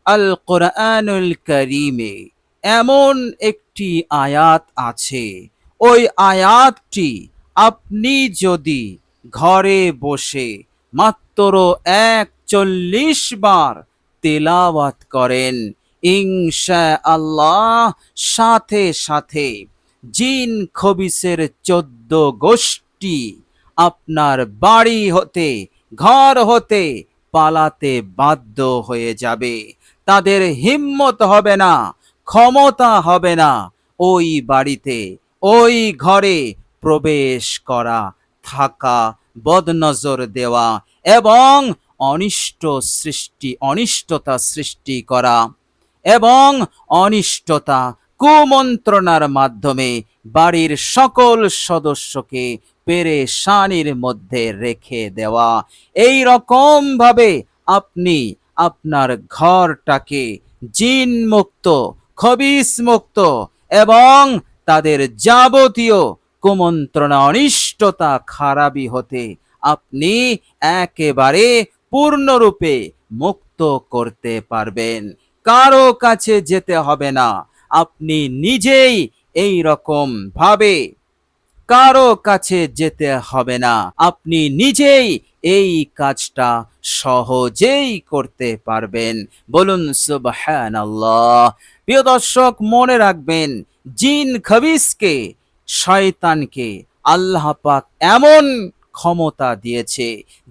আল কোরআনুল কারীমে এমন একটি আয়াত আছে, ওই আয়াতটি আপনি যদি ঘরে বসে মাত্র ৪১ বার তেলাওয়াত করেন, ইনশাআল্লাহ সাথে সাথে জিন খবিসের ১৪ গোষ্ঠী আপনার বাড়ি হতে, ঘর হতে পালাতে বাধ্য হয়ে যাবে। তাদের হিম্মত হবে না, ক্ষমতা হবে না ওই বাড়িতে, ওই ঘরে প্রবেশ করা, থাকা, বদনজর দেওয়া এবং অনিষ্টতা সৃষ্টি করা এবং অনিষ্টতা কুমন্ত্রণার মাধ্যমে বাড়ির সকল সদস্যকে পেরেশানির মধ্যে রেখে দেওয়া। এই রকম ভাবে আপনি আপনার ঘরটাকে জিন মুক্ত, খবিস মুক্ত এবং তাদের যাবতীয় কুমন্ত্রণা, অনিষ্টতা, খারাপি হতে আপনি একেবারে পূর্ণরূপে মুক্ত করতে পারবেন। কারো কাছে যেতে হবে না, আপনি নিজেই এই রকম ভাবে কারো কাছে যেতে হবে না, আপনি নিজেই এই কাজটা সহজেই করতে পারবেন। বলুন সুবহানাল্লাহ। প্রিয় দর্শক, মনে রাখবেন, জিন খবিসকে, শয়তানকে আল্লাহ পাক এমন ক্ষমতা দিয়েছে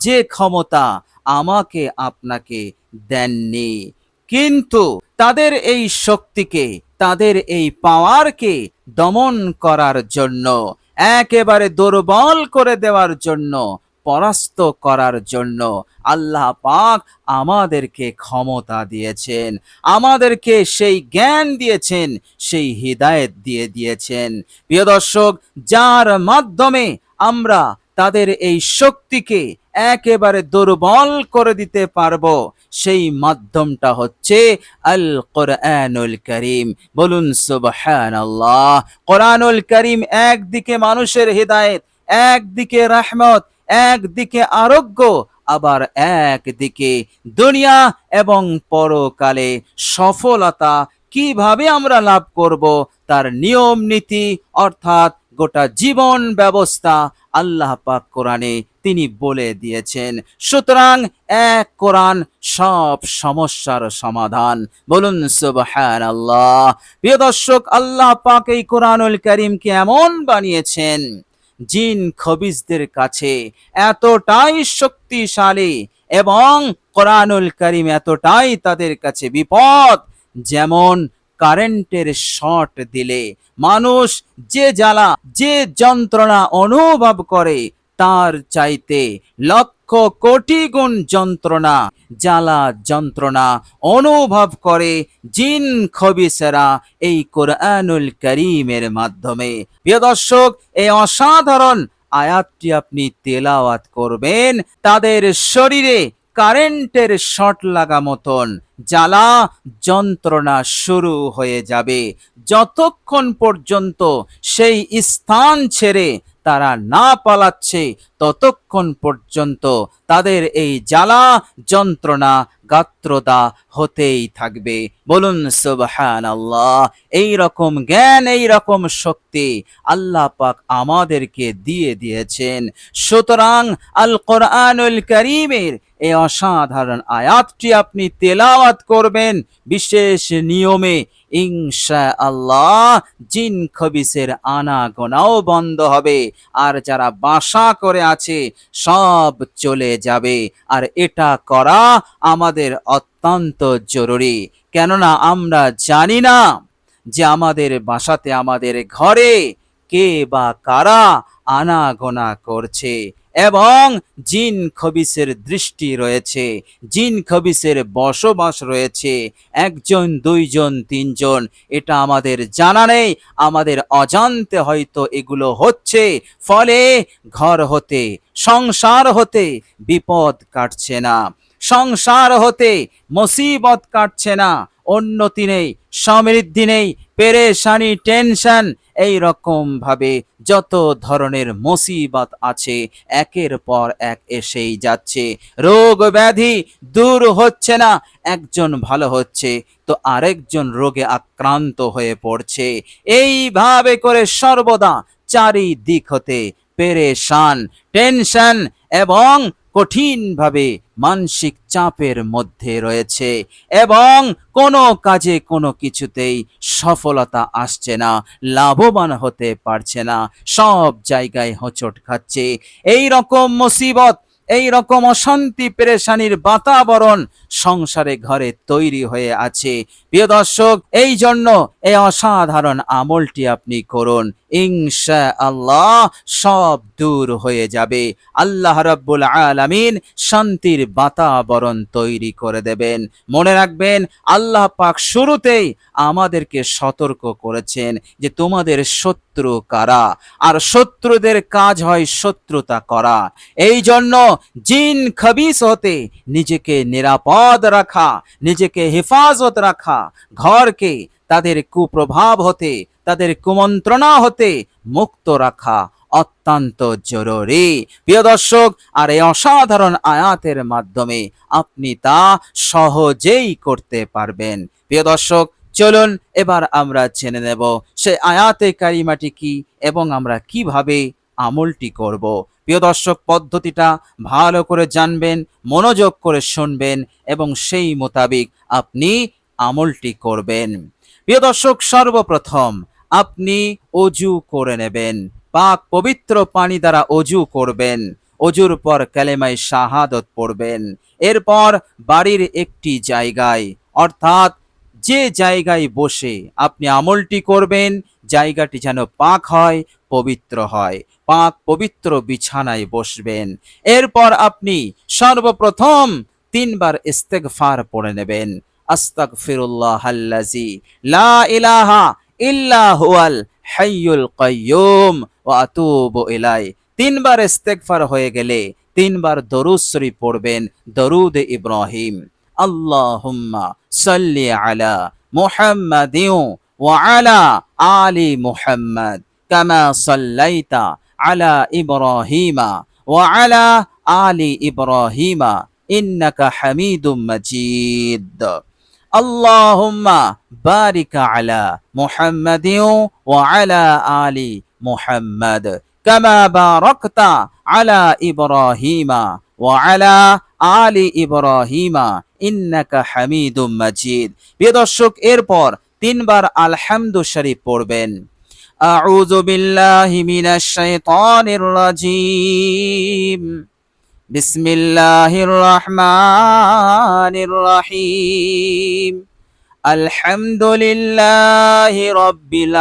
যে ক্ষমতা আমাকে আপনাকে দেননি। কিন্তু তাদের এই শক্তিকে, তাদের এই পাওয়ারকে দমন করার জন্য, একেবারে দুর্বল করে দেওয়ার জন্য, পরাস্ত করার জন্য আল্লাহ পাক আমাদেরকে ক্ষমতা দিয়েছেন, আমাদেরকে সেই জ্ঞান দিয়েছেন, সেই হিদায়েত দিয়েছেন। প্রিয় দর্শক, যার মাধ্যমে আমরা তাদের এই শক্তিকে একেবারে দুর্বল করে দিতে পারবো, সেই মাধ্যমটা হচ্ছে আল কোরআনুল কারীম। বলুন সুবহানাল্লাহ। কোরআনুল কারীম একদিকে মানুষের হিদায়েত, একদিকে রহমত, একদিকে আরোগ্য, আবার একদিকে দুনিয়া এবং পরকালে সফলতা কিভাবে আমরা লাভ করব তার নিয়ম নীতি, অর্থাৎ গোটা জীবন ব্যবস্থা আল্লাহ পাক কোরআনে তিনি বলে দিয়েছেন। সুতরাং এক কোরআন সব সমস্যার সমাধান। বলুন সুবহানাল্লাহ। প্রিয় দর্শক, আল্লাহ পাক এই কোরআনুল কারীমকে এমন বানিয়েছেন, জিন খবিসদের কাছে এতটাই শক্তিশালী এবং কোরআনুল কারীম এতটাই তাদের কাছে বিপদ, যেমন কারেন্টের শর্ট দিলে মানুষ যে জ্বালা, যে যন্ত্রণা অনুভব করে, তার চাইতে লক্ষ কোটি গুণ যন্ত্রণা, জ্বালা, যন্ত্রণা অনুভব করে জিন খবিসেরা এই কোরআনুল কারীমের মাধ্যমে। প্রিয় দর্শক, এই অসাধারণ আয়াতটি আপনি তেলাওয়াত করবেন, তাদের শরীরে কারেন্টের শর্ট লাগা মতন জ্বালা যন্ত্রণা শুরু হয়ে যাবে। যতক্ষণ পর্যন্ত সেই স্থান ছেড়ে তারা না পালাচ্ছে, ততক্ষণ পর্যন্ত তাদের এই জ্বালা যন্ত্রণা গাত্রদা হতেই থাকবে। বলুন সুবহানাল্লাহ। এই রকম জ্ঞান, এই রকম শক্তি আল্লাহ পাক আমাদেরকে দিয়ে দিয়েছেন। সুতরাং আল কোরআনুল কারীমের এই অসাধারণ আয়াতটি আপনি তেলাওয়াত করবেন বিশেষ নিয়মে, ইনশাআল্লাহ জিন খবিসের আনাগোনাও বন্ধ হবে, আর যারা বাসা করে আছে সব চলে যাবে। আর এটা করা আমাদের অত্যন্ত জরুরি, কেননা আমরা জানি না যে আমাদের বাসাতে, আমাদের ঘরে কে বা কারা আনাগোনা করছে, এবং জিন খবিসের দৃষ্টি রয়েছে, জিন খবিসের বসবাস রয়েছে। একজন, দুইজন, তিনজন, এটা আমাদের জানা নেই, আমাদের অজান্তে হয়তো এগুলো হচ্ছে। ফলে ঘর হতে, সংসার হতে বিপদ কাটছে না, সংসার হতে মুসিবত কাটছে না, উন্নতি নেই, সমৃদ্ধি নেই, পেরেশানি, টেনশন এই রকম ভাবে যত ধরনের মুসিবত আছে একের পর এক এসেই যাচ্ছে, রোগ ব্যাধি দূর হচ্ছে না, একজন ভালো হচ্ছে তো আরেকজন রোগে আক্রান্ত হয়ে পড়ছে। এইভাবে করে সর্বদা চারিদিক হতে পেরেশান, টেনশন এবং কঠিনভাবে মানসিক চাপের মধ্যে রয়েছে এবং কোনো কাজে কোনো কিছুতেই সফলতা আসছে না, লাভবান হতে পারছে না, সব জায়গায় হোঁচট খাচ্ছে। এই রকম মুসিবত, এই রকম অশান্তি পেরেশানির বাতাবরণ সংসারে ঘরে তৈরি হয়ে আছে। প্রিয় দর্শক, এই জন্য এই অসাধারণ আমলটি আপনি করুন, ইনশাআল্লাহ সব দূর হয়ে যাবে। আল্লাহ রাব্বুল আলামিন শান্তির বাতাবরণ তৈরি করে দেবেন। মনে রাখবেন, আল্লাহ পাক শুরুতেই আমাদেরকে সতর্ক করেছেন যে তোমাদের শত্রু কারা, আর শত্রুদের কাজ হয় শত্রুতা করা। এই জন্য জিন খবিস হতে নিজেকে নিরাপদ রাখা, নিজেকে হেফাজত রাখা, ঘরকে তাদের কুপ্রভাব হতে, তাদের কুমন্ত্রণা হতে মুক্ত রাখা অত্যন্ত জরুরি। প্রিয় দর্শক, আর এই অসাধারণ আয়াতের মাধ্যমে আপনি তা সহজেই করতে পারবেন। প্রিয় দর্শক, চলুন এবার আমরা জেনে নেব সে আয়াতে কারিমাটি কি এবং আমরা কিভাবে আমলটি করব। প্রিয় দর্শক, পদ্ধতিটা ভালো করে জানবেন, মনোযোগ করে শুনবেন এবং সেই মোতাবেক আপনি আমলটি করবেন। প্রিয় দর্শক, সর্বপ্রথম আপনি অজু করে নেবেন, পাক পবিত্র পানি দ্বারা অজু করবেন। অজুর পর কালেমায়ে শাহাদত পড়বেন। এরপর বাড়ির একটি জায়গায়, অর্থাৎ যে জায়গায় বসে আপনি আমলটি করবেন, জায়গাটি যেন পাক হয়, পবিত্র হয়, পাক পবিত্র বিছানায় বসবেন। এরপর আপনি সর্বপ্রথম 3 বার ইস্তেগফার পড়ে নেবেন। আস্তাগফিরুল্লাহাল্লাযী লা ইলাহা ইল্লা হুয়াল হাইয়ুল কাইয়্যুম ওয়া আতুবু ইলাই। 3 বার ইস্তেগফার হয়ে গেলে 3 বার দরুদ শরীফ পড়বেন, দরুদ ইব্রাহিম। আল্লাহুম্মা সাল্লি আলা মুহাম্মাদিন ওয়া আলা আলি মুহাম্মাদ কামা সাল্লাইতা আলা ইব্রাহিমা ওয়া আলা আলি ইব্রাহিমা ইন্নাকা হামিদুম মাজিদ। আল্লাহুম্মা বারিক আলা মুহাম্মাদিন ওয়া আলা আলি মুহাম্মাদ কামা বারাকতা আলা ইব্রাহিমা ওয়া আলা আলি ইব্রাহিমা ইন্নাকা হামিদুম মাজিদ। প্রিয় দর্শক, এরপর 3 বার আলহামদু শরীফ পড়বেন। আউযু বিল্লাহি মিনাশ শাইতানির রাজীম। বিসমিল্লাহির রহমানির রহিম। আলহামদুলিল্লাহি রাব্বিল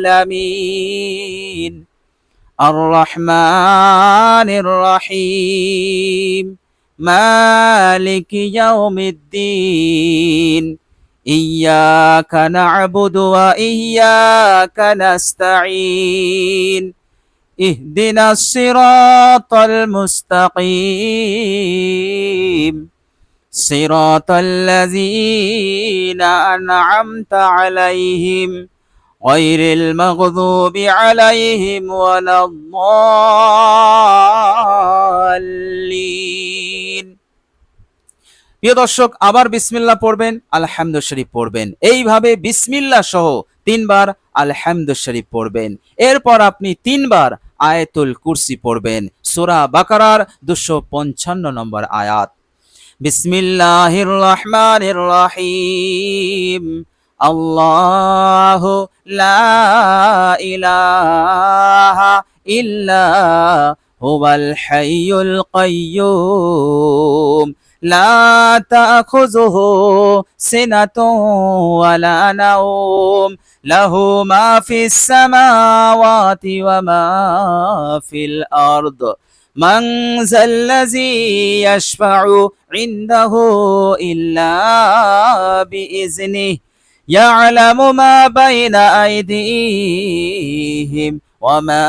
আলামিন। আর রহমানির রহিম। মালিকি ইয়াউমিদ্দিন। ইয়্যাকা না'বুদু ওয়া ইয়্যাকা নাস্তাঈন। ইহদিনাস সিরাতাল মুস্তাকিম। সিরাতাল্লাযীনা আন'আমতা আলাইহিম গায়রিল মাগযুবি আলাইহিম ওয়ালাদ-দাল্লিন। প্রিয় দর্শক, আবার বিসমিল্লাহ পড়বেন, আলহামদু শরীফ পড়বেন। এইভাবে বিসমিল্লাহ সহ 3 বার আলহামদু শরীফ পড়বেন। এরপর আপনি 3 বার আয়াতুল কুরসি পড়বেন, সূরা বাকারার 255 নম্বর আয়াত। বিসমিল্লাহির রহমানির রহিম। আল্লাহু লা ইলাহা ইল্লা হুয়াল হাইয়ুল কাইয়্যুম। লা তাখুযুহু সিনাতুন ওয়ালা নাওম। লাহু মা ফিস সামাওয়াতি ওয়া মা ফিল আরদ। মান যাল্লাযী ইয়াশফা'ু ইনদাহু ইল্লা বিইজনিহি। ইয়া'লামু মা বাইনা আইদিহিম ওয়া মা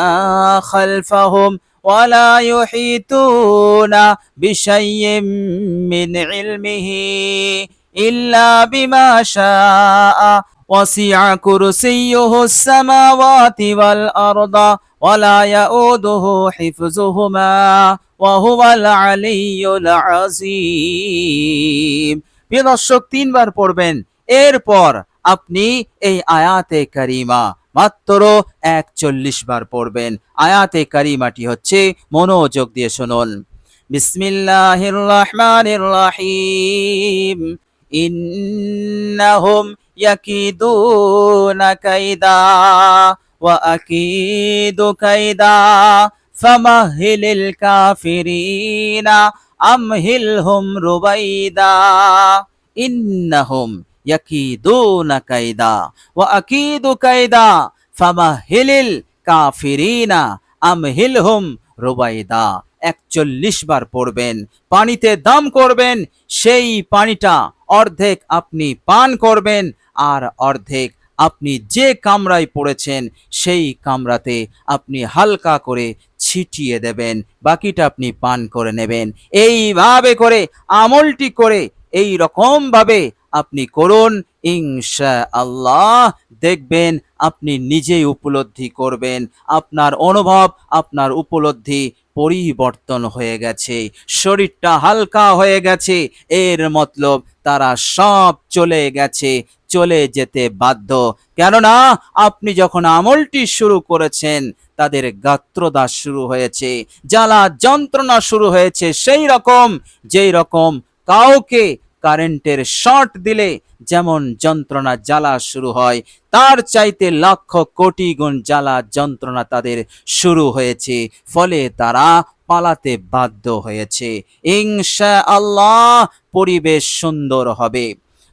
খালফাহুম ولا يحيطون بشيء من علمه إلا بما شاء وسع كرسيه السماوات والأرض ولا يؤوده حفظهما وهو العلي العظيم। প্রিয় দর্শক, তিনবার পড়বেন। এরপর আপনি এই আয়াতে কারিমা মাত্র 41 বার পড়বেন। আয়াতে কারিমাটি হচ্ছে, মনোযোগ দিয়ে শুনুন। বিসমিল্লাহির রহমানির রহিম। ইন্নাহুম ইয়াকিদুনা কাইদা ওয়া আকিদু কাইদা ফামাহিলিল কাফিরিনা আমহিলহুম রুবাইদা। ইন্নাহুম ইয়াকিদুনা কাইদা ওয়া আকিদু কাইদা ফামাহিলিল কাফিরিনা আমহিলহুম রুবাইদা। 41 বার পড়বেন। পানিতে দাম করবেন, সেই পানিটা অর্ধেক আপনি পান করবেন, আর অর্ধেক আপনি যে কামরায় পড়েছেন সেই কামরাতে আপনি হালকা করে ছিটিয়ে দেবেন, বাকিটা আপনি পান করে নেবেন। এইভাবে করে আমলটি করে এই রকম ভাবে আপনি করুন, ইনশাআল্লাহ দেখবেন আপনি নিজেই উপলব্ধি করবেন, আপনার অনুভব, আপনার উপলব্ধি পরিবর্তন হয়ে গেছে, শরীরটা হালকা হয়ে গেছে। এর মতলব তারা সব চলে গেছে, চলে যেতে বাধ্য। কেননা আপনি যখন আমলটি শুরু করেছেন তাদের গাত্রদাহ শুরু হয়েছে, জ্বালা যন্ত্রণা শুরু হয়েছে, সেই রকম যেই রকম কাউকে কারেন্টের শর্ট দিলে যেমন যন্ত্রণা জ্বালা শুরু হয়, তার চাইতে লক্ষ কোটি গুণ জ্বালা যন্ত্রণা তাদের শুরু হয়েছে, ফলে তারা পালাতে বাধ্য হয়েছে। ইনশাআল্লাহ পরিবেশ সুন্দর হবে,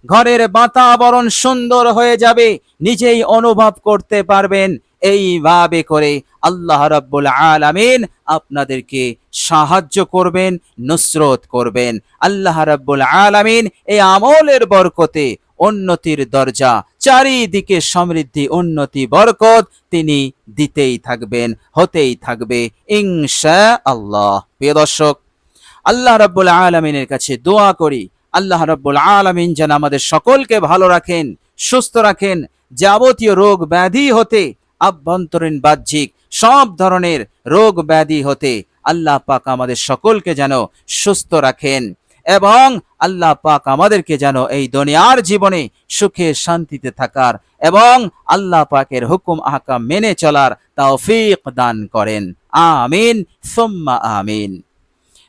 ঘরের বাতাবরণ সুন্দর হয়ে যাবে, নিজেই অনুভব করতে পারবেন। এইভাবে করে আল্লাহ রাব্বুল আলামিন আপনাদেরকে সাহায্য করবেন, নুসরত করবেন। আল্লাহ রাব্বুল আলামিন এই আমলের বরকতে উন্নতির দরজা, চারিদিকে সমৃদ্ধি, উন্নতি, বরকত তিনি দিতেই থাকবেন, হতেই থাকবে ইনশাআল্লাহ। প্রিয় দর্শক, আল্লাহ রাব্বুল আলামিনের কাছে দোয়া করি, আল্লাহ রাব্বুল আলামিন যেন আমাদের সকলকে ভালো রাখেন, সুস্থ রাখেন, যাবতীয় রোগ ব্যাধি হতে, আভ্যন্তরীণ বাহ্যিক সব ধরনের রোগ ব্যাধি হতে আল্লাহ পাক আমাদের সকলকে যেন সুস্থ রাখেন, এবং আল্লাহ পাক আমাদেরকে যেন এই দুনিয়ার জীবনে সুখে শান্তিতে থাকার এবং আল্লাহ পাকের হুকুম আহকাম মেনে চলার তৌফিক দান করেন। আমিন সুম্মা আমিন।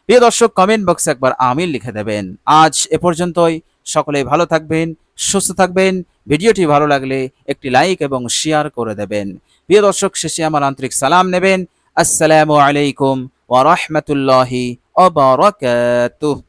প্রিয় দর্শক, কমেন্ট বক্সে একবার আমিন লিখে দেবেন। আজ এ পর্যন্তই। সকলে ভালো থাকবেন, সুস্থ থাকবেন। ভিডিওটি ভালো লাগলে একটি লাইক এবং শেয়ার করে দেবেন। প্রিয় দর্শক, শেষে আমার আন্তরিক সালাম নেবেন। আসসালামু আলাইকুম ওয়া রাহমাতুল্লাহি ওয়া বারাকাতুহু।